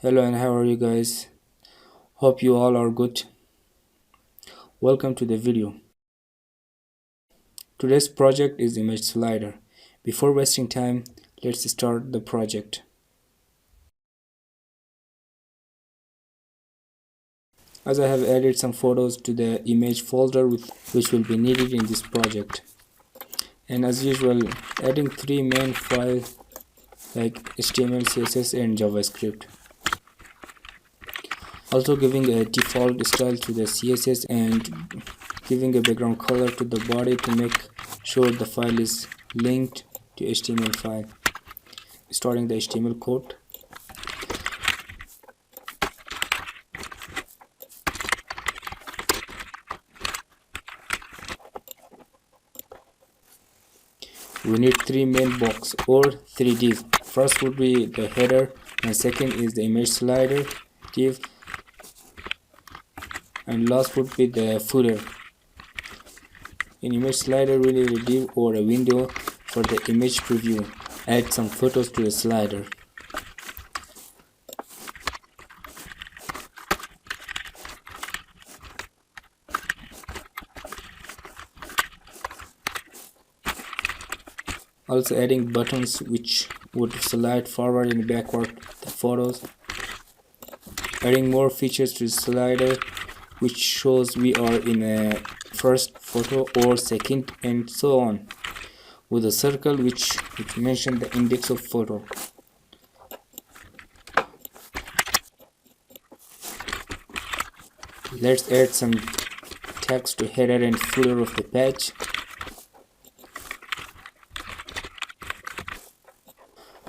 Hello and how are you guys? Hope you all are good. Welcome to the video. Today's project is image slider. Before wasting time, let's start the project. As I have added some photos to the image folder which will be needed in this project. And as usual, adding three main files like HTML, CSS and JavaScript. Also giving a default style to the CSS and giving a background color to the body to make sure the file is linked to HTML file. Starting the HTML code. We need three main box or three div. First would be the header and second is the image slider div and last would be the footer. In image slider we need a div or a window for the image preview. Add some photos to the slider. Also adding buttons which would slide forward and backward the photos. Adding more features to the slider which shows we are in a first photo or second and so on. With a circle which mentions the index of photo. Let's add some text to header and footer of the page.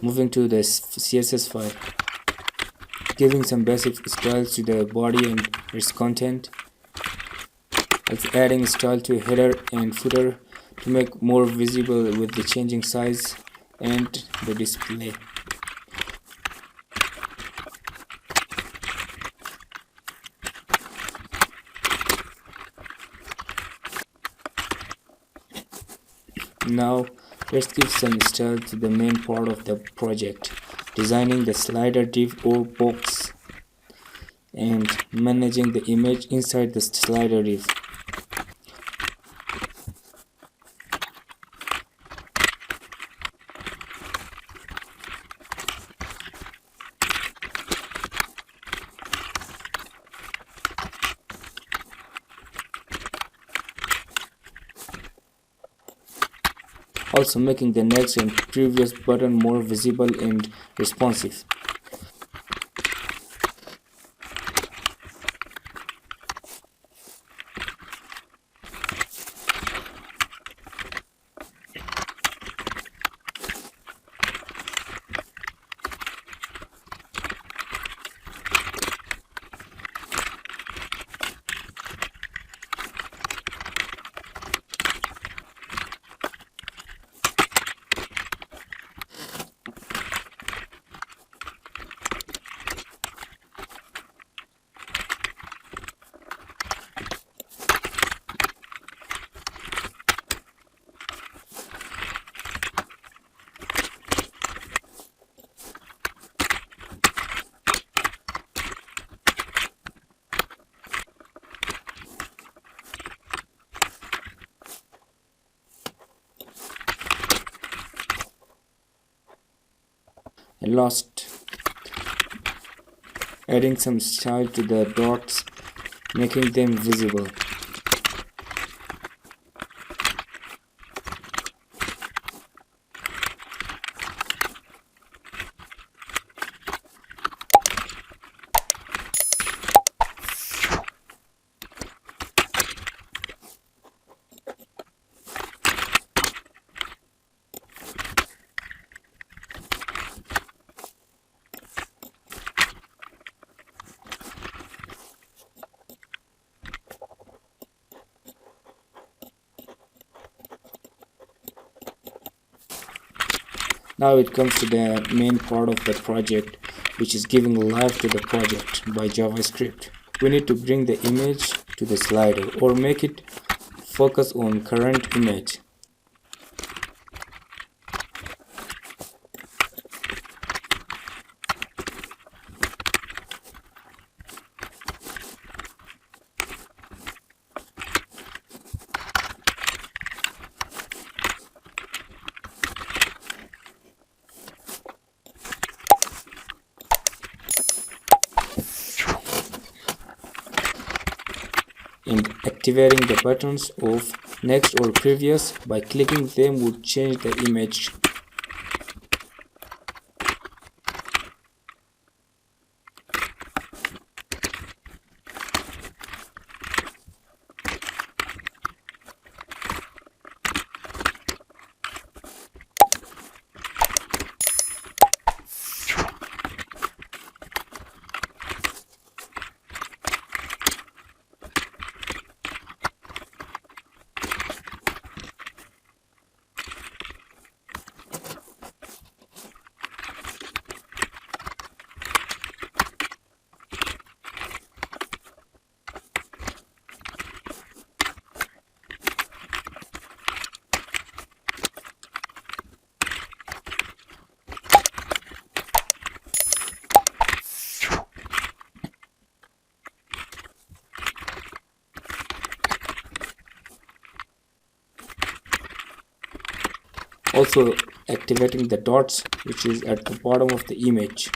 Moving to the CSS file, giving some basic styles to the body and its content. Also adding style to header and footer to make more visible with the changing size and the display. Now let's give some style to the main part of the project, designing the slider div or box and managing the image inside the slider div. Also making the next and previous button more visible and responsive. And last, adding some style to the dots, making them visible. Now it comes to the main part of the project, which is giving life to the project by JavaScript. We need to bring the image to the slider or make it focus on current image. and activating the buttons of next or previous by clicking them would change the image. Also activating the dots, which is at the bottom of the image.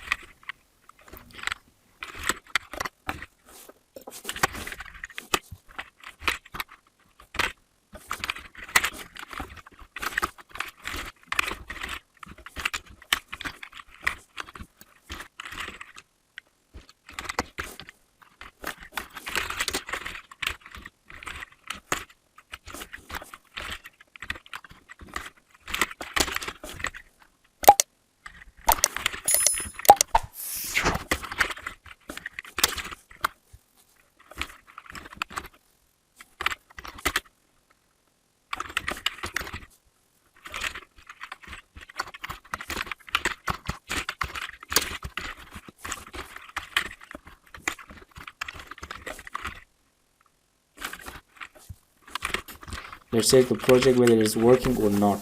Let's check the project whether it is working or not.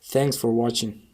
Thanks for watching.